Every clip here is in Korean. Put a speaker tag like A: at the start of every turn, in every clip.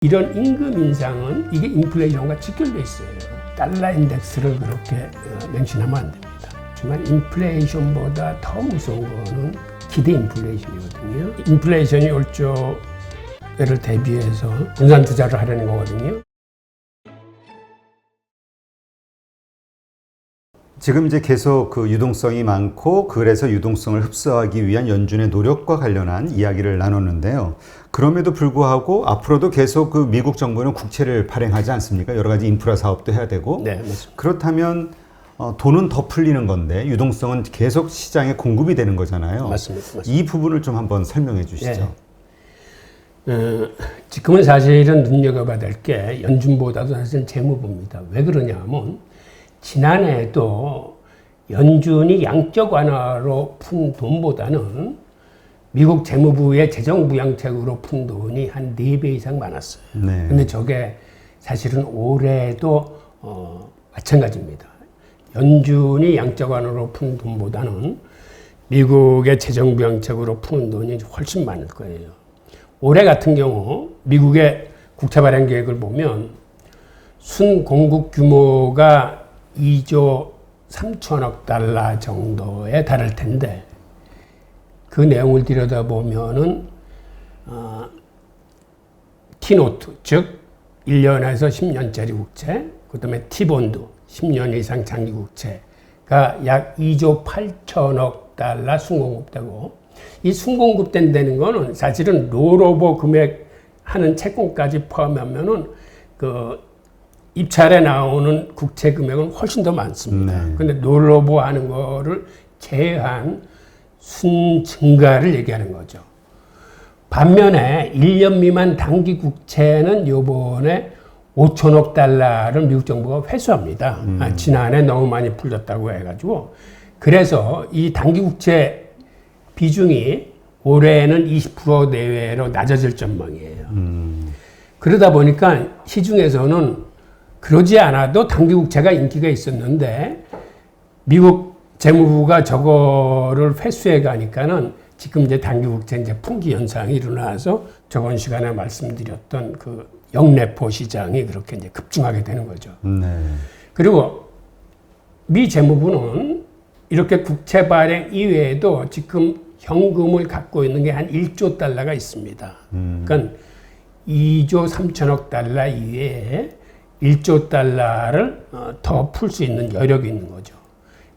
A: 이런 임금 인상은 이게 인플레이션과 직결되어 있어요. 달러 인덱스를 그렇게 맹신하면 안 됩니다. 하지만 인플레이션보다 더 무서운 거는 기대 인플레이션이거든요. 인플레이션이 올 적을 대비해서 분산 투자를 하려는 거거든요.
B: 지금 이제 계속 그 유동성이 많고 그래서 유동성을 흡수하기 위한 연준의 노력과 관련한 이야기를 나눴는데요. 그럼에도 불구하고 앞으로도 계속 그 미국 정부는 국채를 발행하지 않습니까? 여러 가지 인프라 사업도 해야 되고.
A: 네, 맞습니다.
B: 그렇다면 돈은 더 풀리는 건데 유동성은 계속 시장에 공급이 되는 거잖아요.
A: 맞습니다.
B: 이 부분을 좀 한번 설명해 주시죠.
A: 지금은 사실은 눈여겨봐야 될 게 연준보다도 사실은 재무부입니다. 왜 그러냐면 지난해에도 연준이 양적 완화로 푼 돈보다는 미국 재무부의 재정부양책으로 푼 돈이 한 4배 이상 많았어요.
B: 네.
A: 근데 저게 사실은 올해도 마찬가지입니다. 연준이 양적 완화로 푼 돈보다는 미국의 재정부양책으로 푸는 돈이 훨씬 많을 거예요. 올해 같은 경우 미국의 국채 발행 계획을 보면 순공급 규모가 2조 3천억 달러 정도에 달할 텐데 그 내용을 들여다보면은 T노트, 즉 1년에서 10년짜리 국채, 그 다음에 T본드, 10년 이상 장기 국채가 약 2조 8천억 달러 순공급되고 이 순공급된다는 거는 사실은 롤오버 금액 하는 채권까지 포함하면은 그 입찰에 나오는 국채 금액은 훨씬 더 많습니다.
B: 네.
A: 근데 롤오버 하는 거를 제외한 순 증가를 얘기하는 거죠. 반면에 1년 미만 단기 국채는 요번에 5천억 달러를 미국 정부가 회수합니다. 지난해 너무 많이 풀렸다고 해가지고. 그래서 이 단기 국채 비중이 올해는 20% 내외로 낮아질 전망이에요. 그러다 보니까 시중에서는 그러지 않아도 단기 국채가 인기가 있었는데 미국 재무부가 저거를 회수해 가니까는 지금 이제 단기 국채 이제 풍기 현상이 일어나서 저번 시간에 말씀드렸던 그 영래포 시장이 그렇게 이제 급증하게 되는 거죠.
B: 네. 그리고
A: 미 재무부는 이렇게 국채 발행 이외에도 지금 현금을 갖고 있는 게 한 1조 달러가 있습니다. 그러니까 2조 3천억 달러 이외에 1조 달러를 더 풀 수 있는 여력이 있는 거죠.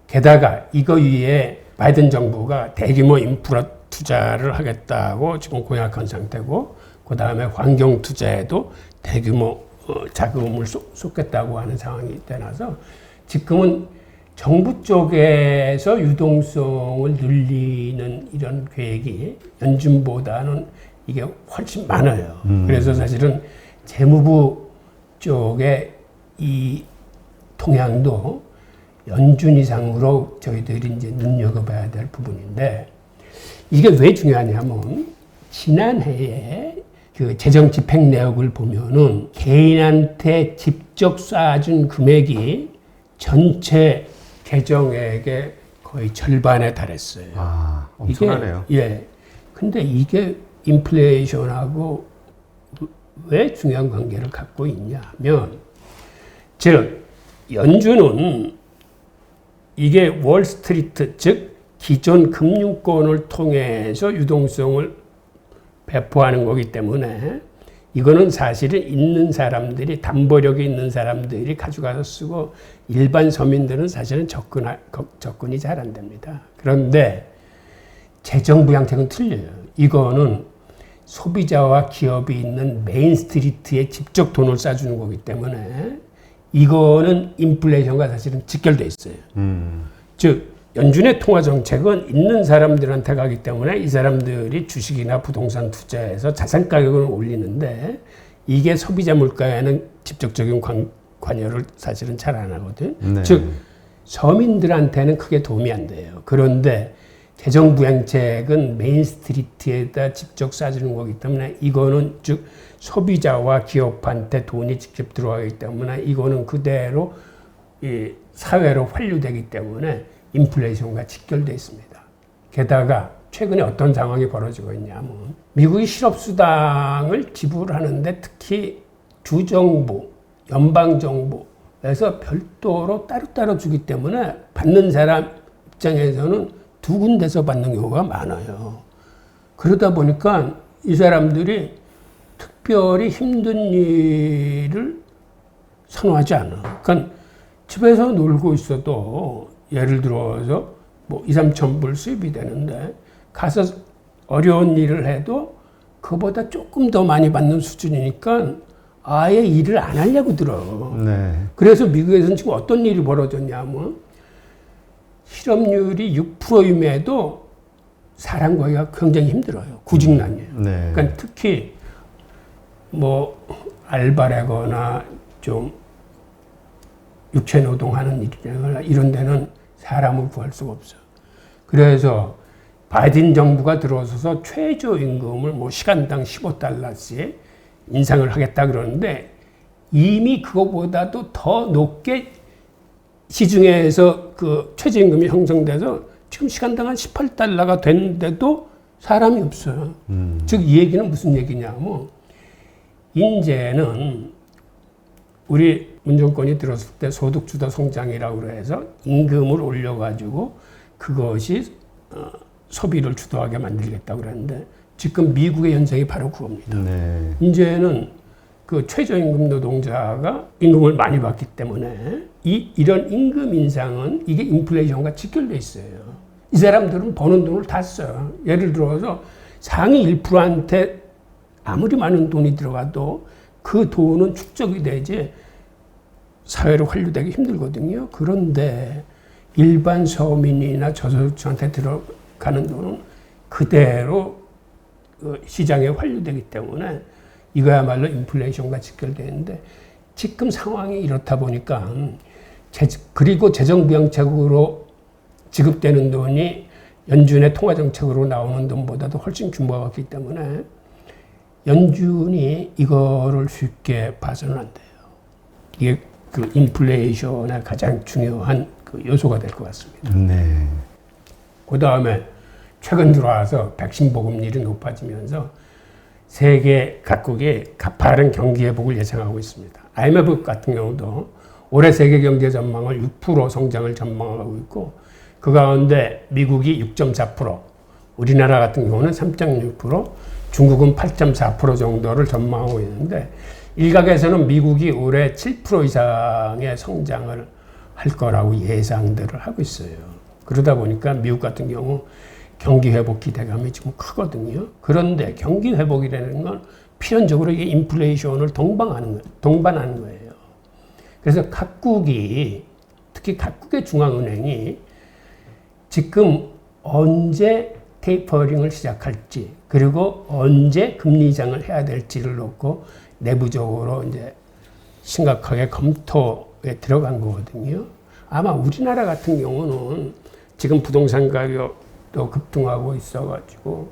A: 게다가 이거 위에 바이든 정부가 대규모 인프라 투자를 하겠다고 지금 공약한 상태고 그 다음에 환경 투자에도 대규모 자금을 쏟겠다고 하는 상황이 되나서 지금은 정부 쪽에서 유동성을 늘리는 이런 계획이 연준보다는 이게 훨씬 많아요. 그래서 사실은 재무부 쪽에 이 동향도 연준 이상으로 저희들이 이제 눈여겨봐야 될 부분인데 이게 왜 중요하냐면 지난해에 그 재정 집행 내역을 보면은 개인한테 직접 쏴준 금액이 전체 재정액의 거의 절반에 달했어요.
B: 아, 엄청나네요.
A: 예. 근데 이게 인플레이션하고 왜 중요한 관계를 갖고 있냐 하면 즉 연준은 이게 월스트리트 즉 기존 금융권을 통해서 유동성을 배포하는 거기 때문에 이거는 사실은 있는 사람들이 담보력이 있는 사람들이 가져가서 쓰고 일반 서민들은 사실은 접근이 잘 안 됩니다. 그런데 재정부양책은 틀려요. 이거는 소비자와 기업이 있는 메인스트리트에 직접 돈을 쏴주는 거기 때문에 이거는 인플레이션과 사실은 직결돼 있어요. 즉 연준의 통화 정책은 있는 사람들한테 가기 때문에 이 사람들이 주식이나 부동산 투자해서 자산 가격을 올리는데 이게 소비자 물가에는 직접적인 관여를 사실은 잘 안 하거든.
B: 네.
A: 즉 서민들한테는 크게 도움이 안 돼요. 그런데 재정부양책은 메인스트리트에다 직접 쏴주는 거기 때문에 이거는 즉 소비자와 기업한테 돈이 직접 들어가기 때문에 이거는 그대로 이 사회로 환류되기 때문에 인플레이션과 직결되어 있습니다. 게다가 최근에 어떤 상황이 벌어지고 있냐면 미국이 실업수당을 지불하는데 특히 주정부, 연방정부에서 별도로 따로따로 주기 때문에 받는 사람 입장에서는 두 군데서 받는 경우가 많아요. 그러다 보니까 이 사람들이 특별히 힘든 일을 선호하지 않아. 그러니까 집에서 놀고 있어도 예를 들어서 뭐 2, 3천 불 수입이 되는데 가서 어려운 일을 해도 그보다 조금 더 많이 받는 수준이니까 아예 일을 안 하려고 들어.
B: 네.
A: 그래서 미국에서는 지금 어떤 일이 벌어졌냐면 실업률이 6%임에도 사람 구하기가 굉장히 힘들어요. 구직난이에요.
B: 네.
A: 그러니까 특히 뭐 알바라거나 좀 육체 노동하는 일이나 이런 데는 사람을 구할 수가 없어요. 그래서 바이든 정부가 들어서서 최저임금을 뭐 시간당 15달러씩 인상을 하겠다 그러는데 이미 그거보다도 더 높게 시중에서 그 최저임금이 형성돼서 지금 시간당 한 18달러가 됐는데도 사람이 없어요. 즉 이 얘기는 무슨 얘기냐면 이제는 우리 문정권이 들었을 때 소득주도 성장이라고 해서 임금을 올려가지고 그것이 소비를 주도하게 만들겠다고 그랬는데 지금 미국의 현상이 바로 그겁니다.
B: 네.
A: 이제는 그 최저임금 노동자가 임금을 많이 받기 때문에 이런 임금 인상은 이게 인플레이션과 직결돼 있어요. 이 사람들은 버는 돈을 다 써요. 예를 들어서 상위 1%한테 아무리 많은 돈이 들어가도 그 돈은 축적이 되지 사회로 환류되기 힘들거든요. 그런데 일반 서민이나 저소득층한테 들어가는 돈은 그대로 시장에 환류되기 때문에 이거야말로 인플레이션과 직결되는데 지금 상황이 이렇다 보니까 그리고 재정비용책으로 지급되는 돈이 연준의 통화정책으로 나오는 돈보다도 훨씬 규모가 크기 때문에 연준이 이거를 쉽게 봐서는 안 돼요. 이게 그 인플레이션의 가장 중요한 그 요소가 될 것 같습니다.
B: 네.
A: 그 다음에 최근 들어와서 백신 보급률이 높아지면서 세계 각국이 가파른 경기 회복을 예상하고 있습니다. IMF 같은 경우도 올해 세계 경제 전망을 6% 성장을 전망하고 있고 그 가운데 미국이 6.4%, 우리나라 같은 경우는 3.6%, 중국은 8.4% 정도를 전망하고 있는데 일각에서는 미국이 올해 7% 이상의 성장을 할 거라고 예상들을 하고 있어요. 그러다 보니까 미국 같은 경우 경기 회복 기대감이 지금 크거든요. 그런데 경기 회복이라는 건 필연적으로 이게 인플레이션을 동반하는 거예요. 그래서 각국이 특히 각국의 중앙은행이 지금 언제 테이퍼링을 시작할지 그리고 언제 금리 인상을 해야 될지를 놓고 내부적으로 이제 심각하게 검토에 들어간 거거든요. 아마 우리나라 같은 경우는 지금 부동산 가격도 급등하고 있어가지고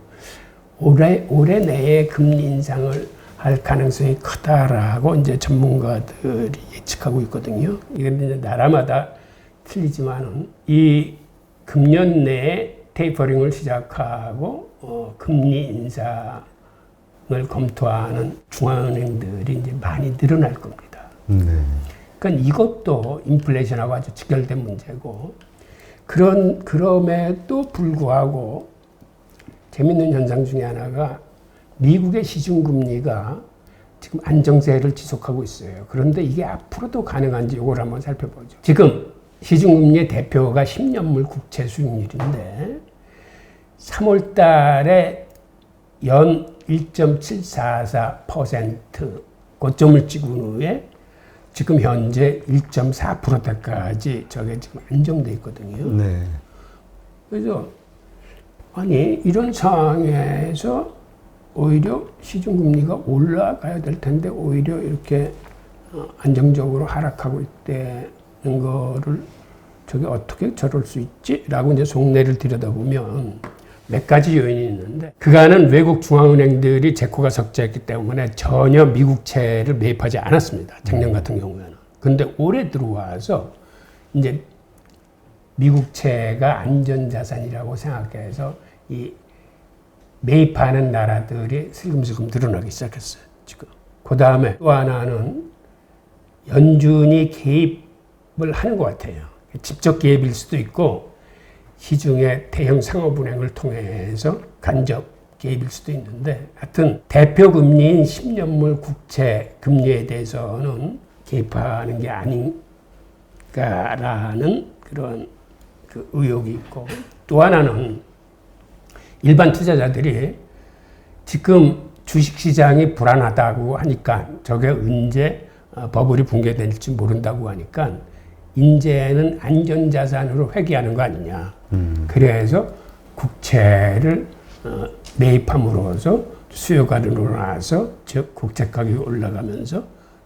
A: 올해 내에 금리 인상을 할 가능성이 크다라고 이제 전문가들이 예측하고 있거든요. 이건 이제 나라마다 틀리지만은 이 금년 내에 테이퍼링을 시작하고 금리 인상을 검토하는 중앙은행들이 이제 많이 늘어날 겁니다. 그러니까 이것도 인플레이션하고 아주 직결된 문제고 그럼에도 불구하고 재밌는 현상 중에 하나가 미국의 시중금리가 지금 안정세를 지속하고 있어요. 그런데 이게 앞으로도 가능한지 이걸 한번 살펴보죠. 지금 시중금리의 대표가 10년물 국채 수익률인데 3월 달에 연 1.744% 고점을 찍은 후에 지금 현재 1.4%대까지 저게 지금 안정돼 있거든요.
B: 네.
A: 그래서 아니 이런 상황에서 오히려 시중금리가 올라가야 될 텐데 오히려 이렇게 안정적으로 하락하고 있다는 거를 저게 어떻게 저럴 수 있지? 라고 이제 속내를 들여다보면 몇 가지 요인이 있는데 그간은 외국 중앙은행들이 재코가 적자했기 때문에 전혀 미국채를 매입하지 않았습니다. 작년 같은 경우에는. 근데 올해 들어와서 이제 미국채가 안전자산이라고 생각해서 이 매입하는 나라들이 슬금슬금 늘어나기 시작했어요. 지금. 그 다음에 또 하나는 연준이 개입을 하는 것 같아요. 직접 개입일 수도 있고 시중의 대형 상업은행을 통해서 간접 개입일 수도 있는데 하여튼 대표 금리인 10년물 국채 금리에 대해서는 개입하는 게 아닌가라는 그런 그 의혹이 있고 또 하나는 일반 투자자들이 지금 주식시장이 불안하다고 하니까 저게 언제 버블이 붕괴될지 모른다고 하니까 이제는 안전자산으로 회귀하는 거 아니냐. 그래서 국채를 매입함으로써 수요가 늘어나서 즉 국채 가격이 올라가면서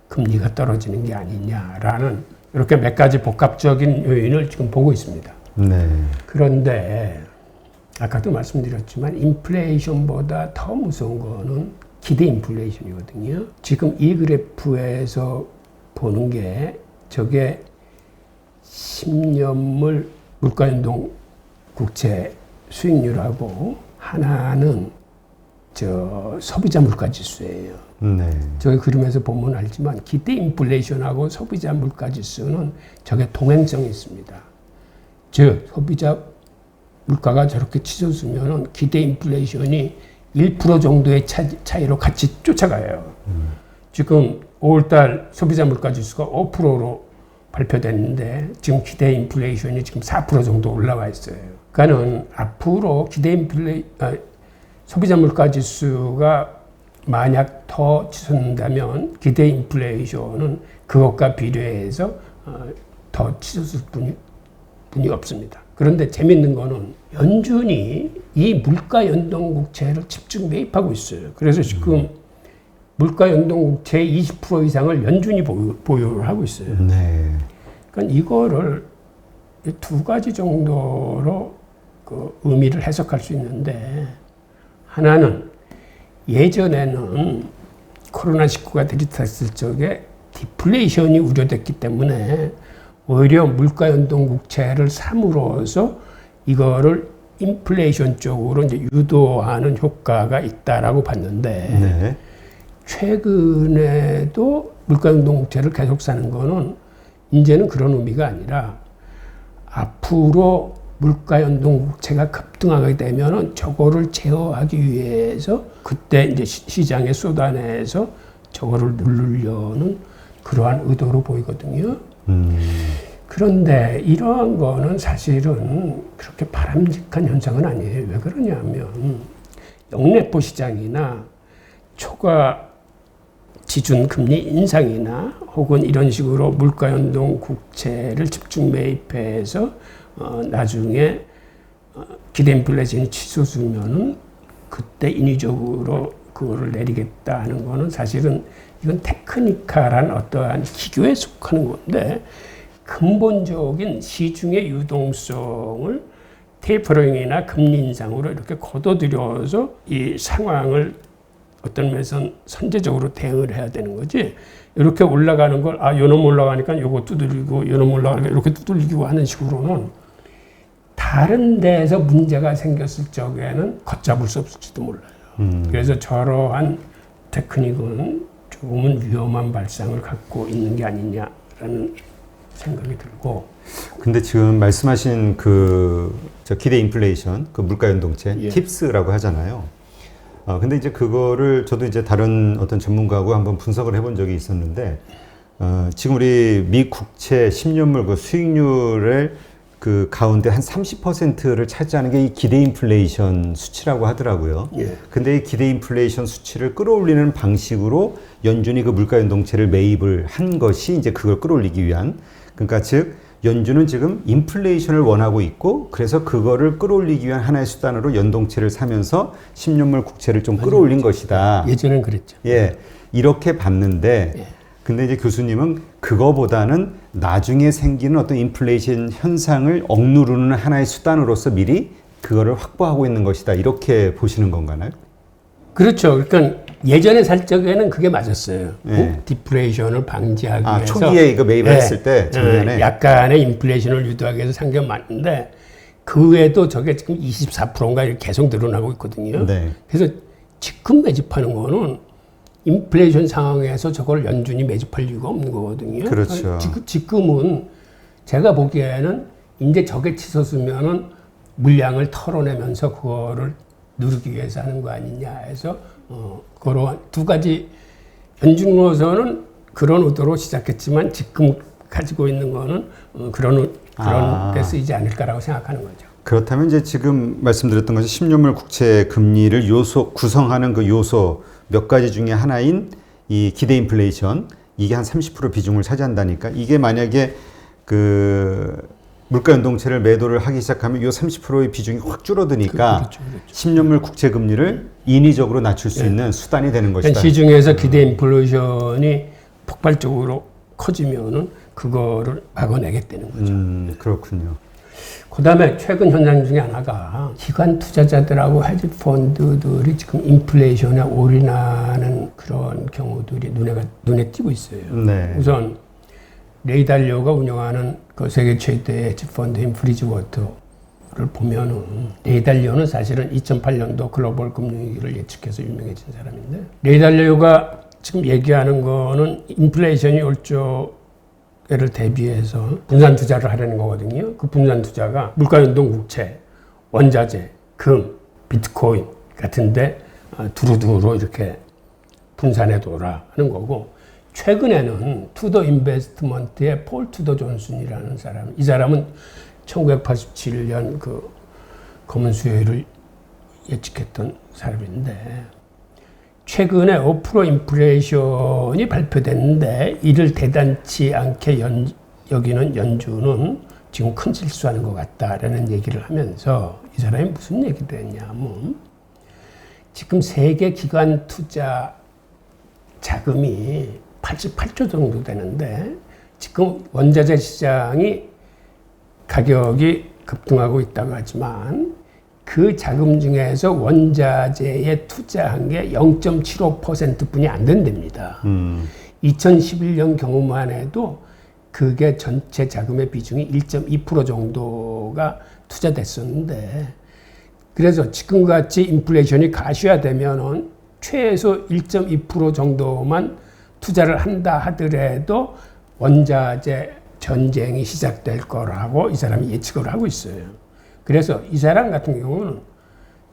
A: 금리가 떨어지는 게 아니냐라는 이렇게 몇 가지 복합적인 요인을 지금 보고 있습니다.
B: 네.
A: 그런데 아까도 말씀드렸지만 인플레이션보다 더 무서운 거는 기대 인플레이션이거든요. 지금 이 그래프에서 보는 게 저게 10년물 물가연동 국채 수익률하고 하나는 저 소비자 물가 지수예요.
B: 네.
A: 저기 그림에서 보면 알지만 기대 인플레이션하고 소비자 물가 지수는 저게 동행성이 있습니다. 즉 소비자 물가가 저렇게 치솟으면 기대 인플레이션이 1% 정도의 차이로 같이 쫓아가요. 지금 5월달 소비자 물가 지수가 5%로 발표됐는데 지금 기대 인플레이션이 지금 4% 정도 올라와 있어요. 그러니까는 앞으로 소비자 물가 지수가 만약 더 치솟는다면 기대 인플레이션은 그것과 비례해서 더 치솟을 뿐이 없습니다. 그런데 재밌는 거는 연준이 이 물가 연동 국채를 집중 매입하고 있어요. 그래서 지금 물가 연동 국채의 20% 이상을 연준이 보유를 하고 있어요.
B: 네.
A: 그러니까 이거를 두 가지 정도로 그 의미를 해석할 수 있는데 하나는 예전에는 코로나19가 들이닥쳤을 적에 디플레이션이 우려됐기 때문에 오히려 물가 연동 국채를 삼으로써 이거를 인플레이션 쪽으로 이제 유도하는 효과가 있다라고 봤는데
B: 네.
A: 최근에도 물가 연동 국채를 계속 사는 거는 이제는 그런 의미가 아니라 앞으로 물가 연동 국채가 급등하게 되면은 저거를 제어하기 위해서 그때 이제 시장에 쏟아내서 저거를 누르려는 그러한 의도로 보이거든요. 그런데 이러한 거는 사실은 그렇게 바람직한 현상은 아니에요. 왜 그러냐면 영래포 시장이나 초과 지준 금리 인상이나 혹은 이런 식으로 물가 연동 국채를 집중 매입해서 나중에 기대 인플레이션이 치솟으면은 그때 인위적으로 그거를 내리겠다 하는 거는 사실은 이건 테크니컬한 어떠한 기교에 속하는 건데 근본적인 시중의 유동성을 테이퍼링이나 금리 인상으로 이렇게 걷어들여서 이 상황을 어떤 면에서는 선제적으로 대응을 해야 되는 거지. 이렇게 올라가는 걸 요놈 올라가니까 요거 두들기고 요놈 올라가니까 이렇게 두들기고 하는 식으로는 다른 데에서 문제가 생겼을 적에는 걷잡을 수 없을지도 몰라요. 그래서 저러한 테크닉은 조금은 위험한 발상을 갖고 있는 게 아니냐라는 생각이 들고.
B: 근데 지금 말씀하신 저 기대 인플레이션, 그 물가 연동체,
A: 예.
B: 팁스라고 하잖아요. 근데 이제 그거를 저도 이제 다른 어떤 전문가하고 한번 분석을 해본 적이 있었는데, 지금 우리 미 국채 10년물 그 수익률을 그 가운데 한 30%를 차지하는 게 이 기대 인플레이션 수치라고 하더라고요.
A: 예.
B: 근데 이 기대 인플레이션 수치를 끌어올리는 방식으로 연준이 그 물가 연동체를 매입을 한 것이 이제 그걸 끌어올리기 위한, 그러니까 즉 연준은 지금 인플레이션을 원하고 있고 그래서 그거를 끌어올리기 위한 하나의 수단으로 연동체를 사면서 10년물 국채를 좀 끌어올린 것이다.
A: 예전엔 그랬죠.
B: 예, 이렇게 봤는데
A: 예.
B: 근데 이제 교수님은 그거보다는 나중에 생기는 어떤 인플레이션 현상을 억누르는 하나의 수단으로서 미리 그거를 확보하고 있는 것이다. 이렇게 보시는 건가요?
A: 그렇죠. 그러니까 예전에 살 적에는 그게 맞았어요.
B: 예.
A: 디플레이션을 방지하기 위해서.
B: 초기에 이거 매입을 했을 때 작년에
A: 약간의 인플레이션을 유도하기 위해서 산 게 맞는데 그 외에도 저게 지금 24%인가 이렇게 계속 늘어나고 있거든요.
B: 네.
A: 그래서 지금 매집하는 거는 인플레이션 상황에서 저걸 연준이 매집할 이유가 없는 거거든요.
B: 그렇죠.
A: 지금은 제가 보기에는 이제 저게 치솟으면은 물량을 털어내면서 그거를 누르기 위해서 하는 거 아니냐 해서 그런 두 가지 연준으로서는 그런 의도로 시작했지만 지금 가지고 있는 거는 그런 데 쓰이지 않을까라고 생각하는 거죠.
B: 그렇다면 이제 지금 말씀드렸던 것이 10년물 국채 금리를 구성하는 그 요소 몇 가지 중에 하나인 이 기대 인플레이션, 이게 한 30% 비중을 차지한다니까, 이게 만약에 그 물가 연동체를 매도를 하기 시작하면 이 30%의 비중이 확 줄어드니까
A: 그렇죠.
B: 10년물 국채 금리를 인위적으로 낮출 수 있는 수단이 되는 것이다.
A: 시중에서 기대 인플레이션이 폭발적으로 커지면은 그거를 막아내겠다는 거죠.
B: 그렇군요.
A: 그다음에 최근 현상 중에 하나가 기관 투자자들하고 헤지 펀드들이 지금 인플레이션에 올인하는 그런 경우들이 눈에 띄고 있어요.
B: 네.
A: 우선 레이 달리오가 운영하는 그 세계 최대의 헤지 펀드인 브리지워터를 보면은 레이 달리오는 사실은 2008년도 글로벌 금융위기를 예측해서 유명해진 사람인데, 레이 달리오가 지금 얘기하는 거는 인플레이션이 올 적에를 대비해서 분산 투자를 하려는 거거든요. 그 분산 투자가 물가연동 국채, 원자재, 금, 비트코인 같은데 두루두루 이렇게 분산해 둬라 하는 거고, 최근에는 투더 인베스트먼트의 폴 투더 존슨이라는 사람, 이 사람은 1987년 그 검은 수요일을 예측했던 사람인데, 최근에 5% 인플레이션이 발표됐는데 이를 대단치 않게 여기는 연준은 지금 큰 실수하는 것 같다라는 얘기를 하면서, 이 사람이 무슨 얘기를 했냐면, 지금 세계 기관 투자 자금이 88조 정도 되는데 지금 원자재 시장이 가격이 급등하고 있다고 하지만 그 자금 중에서 원자재에 투자한 게 0.75%뿐이 안 된답니다. 2011년 경우만 해도 그게 전체 자금의 비중이 1.2% 정도가 투자됐었는데, 그래서 지금같이 인플레이션이 가시화되면은 최소 1.2% 정도만 투자를 한다 하더라도 원자재 전쟁이 시작될 거라고 이 사람이 예측을 하고 있어요. 그래서 이 사람 같은 경우는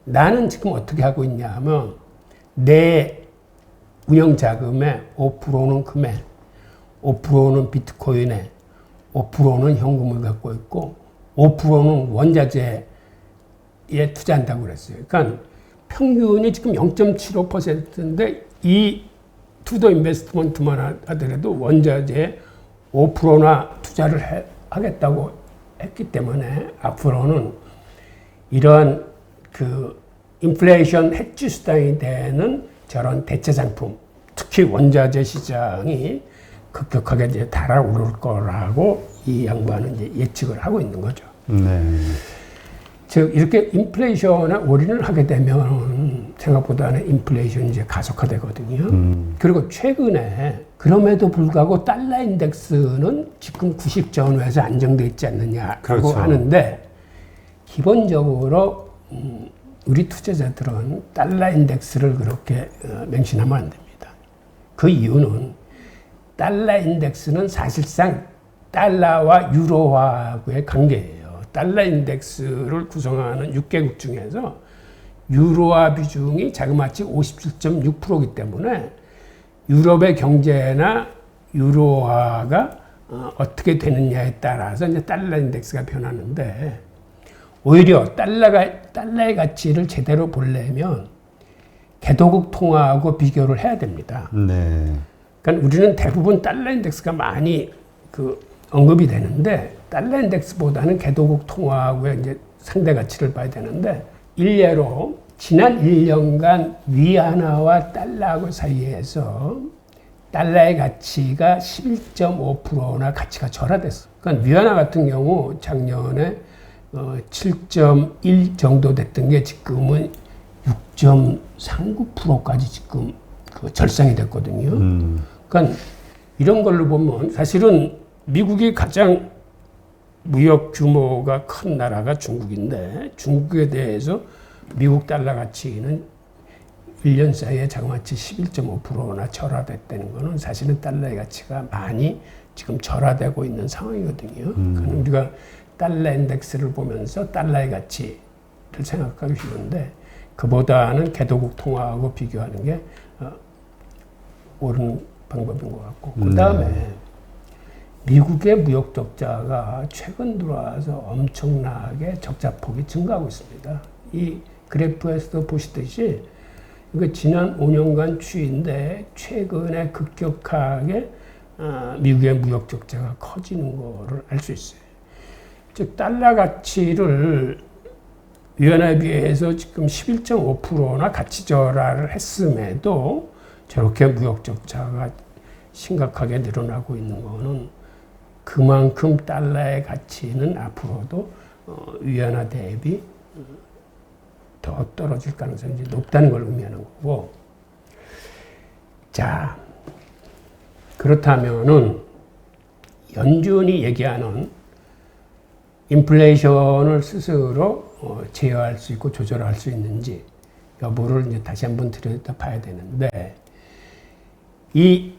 A: 나는 지금 어떻게 하고 있냐 하면, 내 운영 자금의 5%는 금에, 5%는 비트코인에, 5%는 현금을 갖고 있고 5%는 원자재에 투자한다고 그랬어요. 그러니까 평균이 지금 0.75%인데 이 투더 인베스트먼트만 하더라도 원자재에 5%나 투자를 하겠다고 했기 때문에 앞으로는 이러한 그 인플레이션 해지 수단이 되는 저런 대체 상품, 특히 원자재 시장이 급격하게 이제 달아오를 거라고 이 양반은 이제 예측을 하고 있는 거죠.
B: 네.
A: 즉 이렇게 인플레이션에 올인을 하게 되면 생각보다는 인플레이션이 이제 가속화되거든요. 그리고 최근에 그럼에도 불구하고 달러 인덱스는 지금 90 전후에서 안정돼 있지 않느냐라고
B: 그렇죠.
A: 하는데, 기본적으로 우리 투자자들은 달러 인덱스를 그렇게 맹신하면 안 됩니다. 그 이유는 달러 인덱스는 사실상 달러와 유로화하고의 관계예요. 달러 인덱스를 구성하는 6개국 중에서 유로화 비중이 자그마치 57.6%이기 때문에 유럽의 경제나 유로화가 어떻게 되느냐에 따라서 이제 달러 인덱스가 변하는데, 오히려 달러의 가치를 제대로 보려면 개도국 통화하고 비교를 해야 됩니다.
B: 네.
A: 그러니까 우리는 대부분 달러 인덱스가 많이 언급이 되는데, 달러 인덱스보다는 개도국 통화하고의 이제 상대 가치를 봐야 되는데, 일례로 지난 1년간 위안화와 달러하고 사이에서 달러의 가치가 11.5%나 가치가 절하됐어. 그러니까 위안화 같은 경우 작년에 7.1 정도 됐던 게 지금은 6.39%까지 지금 절상이 됐거든요. 그러니까 이런 걸로 보면 사실은 미국이 가장 무역 규모가 큰 나라가 중국인데 중국에 대해서 미국 달러 가치는 1년 사이에 자그마치 11.5%나 절하됐다는 것은 사실은 달러의 가치가 많이 지금 절하되고 있는 상황이거든요. 그러니까 우리가 달러 인덱스를 보면서 달러의 가치를 생각하기 쉬운데 그보다는 개도국 통화하고 비교하는 게 옳은 방법인 것 같고 그 다음에 미국의 무역 적자가 최근 들어와서 엄청나게 적자폭이 증가하고 있습니다. 이 그래프에서도 보시듯이 이거 지난 5년간 추이인데 최근에 급격하게 미국의 무역 적자가 커지는 거를 알 수 있어요. 즉 달러 가치를 위안화에 비해서 지금 11.5%나 가치 절하를 했음에도 저렇게 무역 적자가 심각하게 늘어나고 있는 거는 그만큼 달러의 가치는 앞으로도 위안화 대비 더 떨어질 가능성이 높다는 걸 의미하는 거고. 자, 그렇다면은 연준이 얘기하는 인플레이션을 스스로 제어할 수 있고 조절할 수 있는지 여부를 이제 다시 한번 들여다 봐야 되는데 이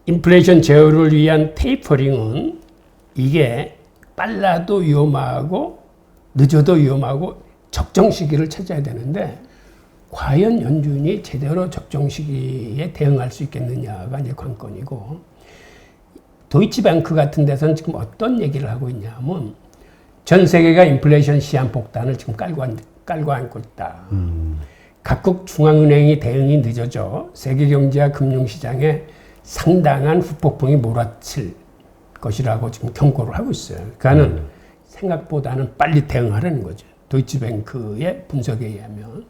A: 인플레이션 제어를 위한 테이퍼링은 이게 빨라도 위험하고 늦어도 위험하고 적정 시기를 찾아야 되는데 과연 연준이 제대로 적정 시기에 대응할 수 있겠느냐가 이제 관건이고 도이치뱅크 같은 데서는 지금 어떤 얘기를 하고 있냐면 전 세계가 인플레이션 시한폭탄을 지금 깔고 앉고 있다. 각국 중앙은행이 대응이 늦어져 세계 경제와 금융시장에 상당한 후폭풍이 몰아칠 것이라고 지금 경고를 하고 있어요. 그러니까는 생각보다는 빨리 대응하라는 거죠. 도이치뱅크의 분석에 의하면.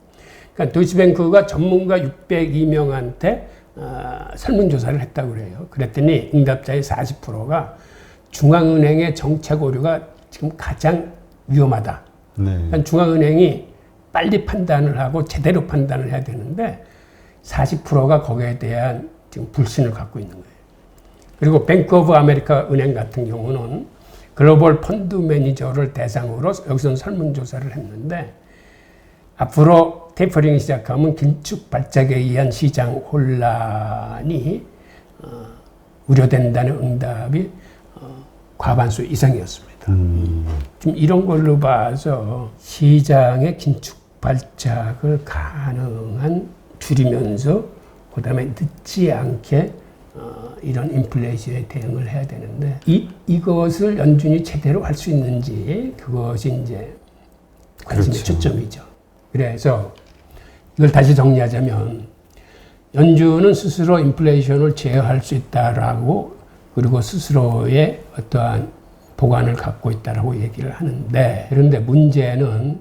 A: 그러니까 도이치뱅크가 전문가 602명한테 설문조사를 했다고 그래요. 그랬더니 응답자의 40%가 중앙은행의 정책 오류가 지금 가장 위험하다. 그러니까 중앙은행이 빨리 판단을 하고 제대로 판단을 해야 되는데 40%가 거기에 대한 지금 불신을 갖고 있는 거예요. 그리고 뱅크 오브 아메리카 은행 같은 경우는 글로벌 펀드 매니저를 대상으로 여기서는 설문조사를 했는데 앞으로 테이퍼링이 시작하면 긴축 발작에 의한 시장 혼란이 우려된다는 응답이 과반수 이상이었습니다. 좀 이런 걸로 봐서 시장의 긴축 발작을 가능한 줄이면서 그다음에 늦지 않게 이런 인플레이션에 대응을 해야 되는데 이것을 연준이 제대로 할 수 있는지 그것이 이제 관심의 초점이죠. 그래서 이걸 다시 정리하자면 연준은 스스로 인플레이션을 제어할 수 있다라고 그리고 스스로의 어떠한 보관을 갖고 있다라고 얘기를 하는데 그런데 문제는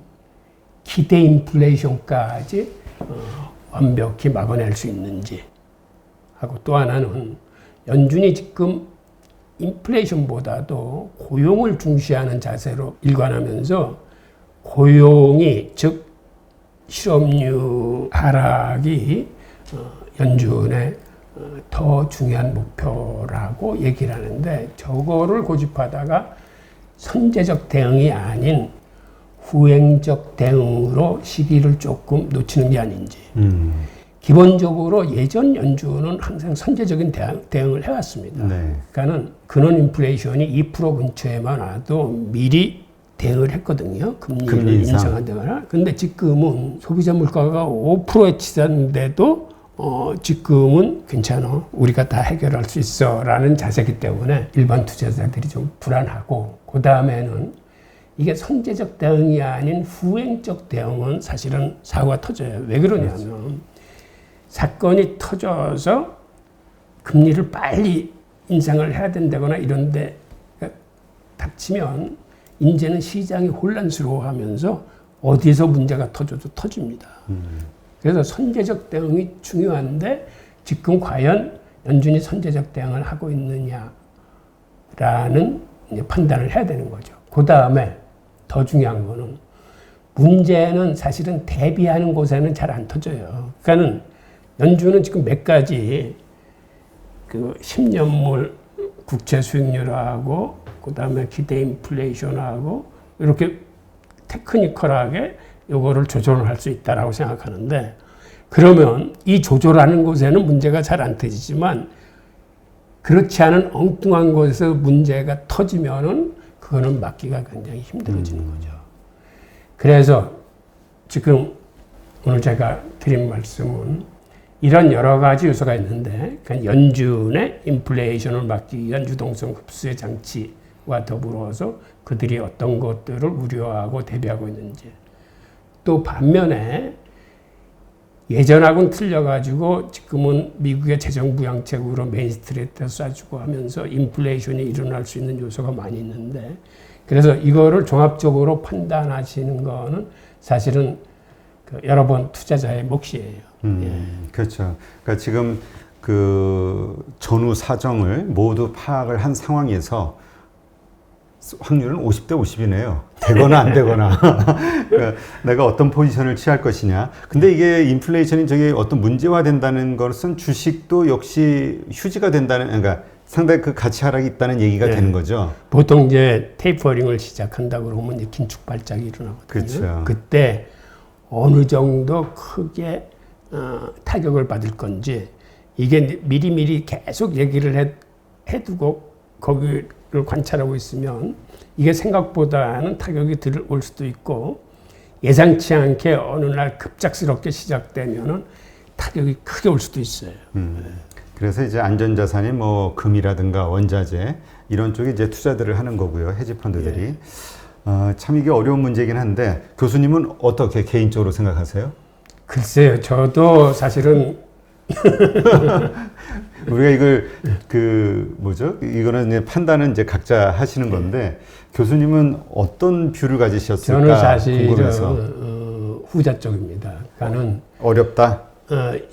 A: 기대 인플레이션까지 완벽히 막아낼 수 있는지 하고 또 하나는 연준이 지금 인플레이션보다도 고용을 중시하는 자세로 일관하면서 고용이 즉 실업률 하락이 연준의 더 중요한 목표라고 얘기를 하는데 저거를 고집하다가 선제적 대응이 아닌 후행적 대응으로 시기를 조금 놓치는 게 아닌지. 기본적으로 예전 연준은 항상 선제적인 대응을 해왔습니다. 그러니까는 근원 인플레이션이 2% 근처에만 와도 미리 대응을 했거든요. 금리를 인상하거나. 근데 지금은 소비자 물가가 5%에 치닫는데도 지금은 괜찮아. 우리가 다 해결할 수 있어. 라는 자세이기 때문에 일반 투자자들이 좀 불안하고 그 다음에는 이게 선제적 대응이 아닌 후행적 대응은 사실은 사고가 터져요. 왜 그러냐면 사건이 터져서 금리를 빨리 인상을 해야 된다거나 이런데 닥치면 이제는 시장이 혼란스러워하면서 어디서 문제가 터져도 터집니다. 그래서 선제적 대응이 중요한데 지금 과연 연준이 선제적 대응을 하고 있느냐라는 판단을 해야 되는 거죠. 그 다음에 더 중요한 거는 문제는 사실은 대비하는 곳에는 잘 안 터져요. 그러니까는 연준은 지금 몇 가지 그 10년물 국채 수익률하고 그다음에 기대 인플레이션하고 이렇게 테크니컬하게 이거를 조절을 할 수 있다라고 생각하는데, 그러면 이 조절하는 곳에는 문제가 잘 안 터지지만 그렇지 않은 엉뚱한 곳에서 문제가 터지면은 그거는 막기가 굉장히 힘들어지는 거죠. 그래서 지금 오늘 제가 드린 말씀은 이런 여러 가지 요소가 있는데, 그러니까 연준의 인플레이션을 막기 위한 유동성 흡수의 장치와 더불어서 그들이 어떤 것들을 우려하고 대비하고 있는지, 또 반면에 예전하고는 틀려가지고 지금은 미국의 재정부양책으로 메인스트리트에서 쏴주고 하면서 인플레이션이 일어날 수 있는 요소가 많이 있는데, 그래서 이거를 종합적으로 판단하시는 거는 사실은 그 여러 번 투자자의 몫이에요.
B: 그렇죠. 그러니까 지금 그 전후 사정을 모두 파악을 한 상황에서 확률은 50대 50이네요. 되거나 안 되거나. 그러니까 내가 어떤 포지션을 취할 것이냐. 근데 이게 인플레이션이 저게 어떤 문제화된다는 것은 주식도 역시 휴지가 된다는, 그러니까 상당히 그 가치 하락이 있다는 얘기가 되는 거죠.
A: 보통 이제 테이퍼링을 시작한다고 그러면 이제 긴축 발작이 일어나거든요.
B: 그렇죠.
A: 그때 어느 정도 크게 타격을 받을 건지, 이게 미리미리 계속 얘기를 해두고 거기를 관찰하고 있으면 이게 생각보다는 타격이 들어올 수도 있고, 예상치 않게 어느 날 급작스럽게 시작되면은 타격이 크게 올 수도 있어요.
B: 그래서 이제 안전자산이 뭐 금이라든가 원자재 이런 쪽에 이제 투자들을 하는 거고요. 헤지펀드들이. 참 이게 어려운 문제이긴 한데, 교수님은 어떻게 개인적으로 생각하세요?
A: 글쎄요, 저도 사실은
B: 우리가 이걸 그 뭐죠? 이거는 이제 판단은 이제 각자 하시는 건데, 교수님은 어떤 뷰를 가지셨을까
A: 저는 사실
B: 궁금해서.
A: 후자 쪽입니다. 그러니까는
B: 어렵다.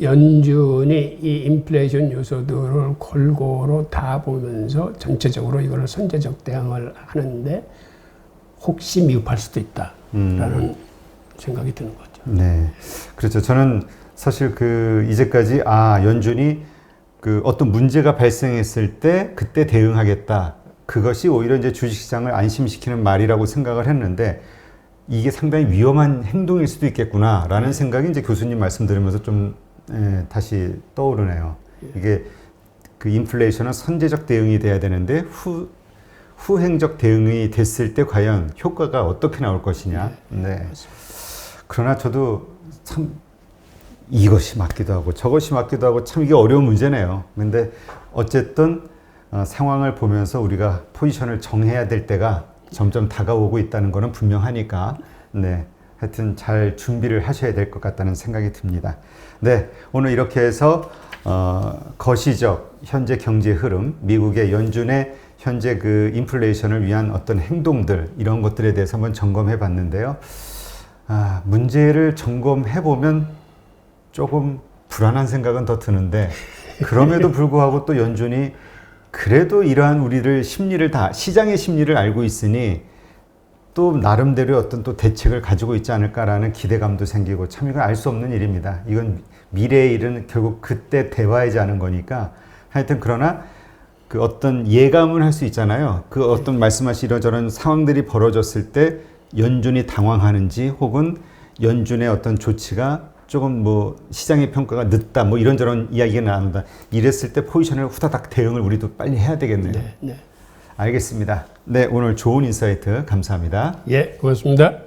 A: 연준이 이 인플레이션 요소들을 골고루 다 보면서 전체적으로 이거를 선제적 대응을 하는데 혹시 미흡할 수도 있다라는 생각이 드는 거죠.
B: 네, 그렇죠. 저는 사실 그 이제까지 연준이 그 어떤 문제가 발생했을 때 그때 대응하겠다. 그것이 오히려 이제 주식시장을 안심시키는 말이라고 생각을 했는데, 이게 상당히 위험한 행동일 수도 있겠구나라는 생각이 이제 교수님 말씀 들으면서 좀 다시 떠오르네요. 이게 그 인플레이션은 선제적 대응이 돼야 되는데 후행적 대응이 됐을 때 과연 효과가 어떻게 나올 것이냐. 네. 그러나 저도 참 이것이 맞기도 하고 저것이 맞기도 하고 참 이게 어려운 문제네요. 근데 어쨌든 상황을 보면서 우리가 포지션을 정해야 될 때가 점점 다가오고 있다는 것은 분명하니까, 네, 하여튼 잘 준비를 하셔야 될 것 같다는 생각이 듭니다. 네, 오늘 이렇게 해서 거시적 현재 경제 흐름, 미국의 연준의 현재 그 인플레이션을 위한 어떤 행동들, 이런 것들에 대해서 한번 점검해 봤는데요. 문제를 점검해 보면 조금 불안한 생각은 더 드는데, 그럼에도 불구하고 또 연준이 그래도 이러한 우리를 시장의 심리를 알고 있으니 또 나름대로 어떤 또 대책을 가지고 있지 않을까라는 기대감도 생기고, 참 이건 알 수 없는 일입니다. 이건 미래의 일은 결국 그때 대화하지 않은 거니까. 하여튼 그러나 그 어떤 예감을 할 수 있잖아요. 그 어떤 말씀하신 이런저런 상황들이 벌어졌을 때 연준이 당황하는지, 혹은 연준의 어떤 조치가 조금 뭐 시장의 평가가 늦다, 뭐 이런저런 이야기가 나온다. 이랬을 때 포지션을 후다닥 대응을 우리도 빨리 해야 되겠네요.
A: 네.
B: 알겠습니다. 네, 오늘 좋은 인사이트 감사합니다.
A: 예, 고맙습니다.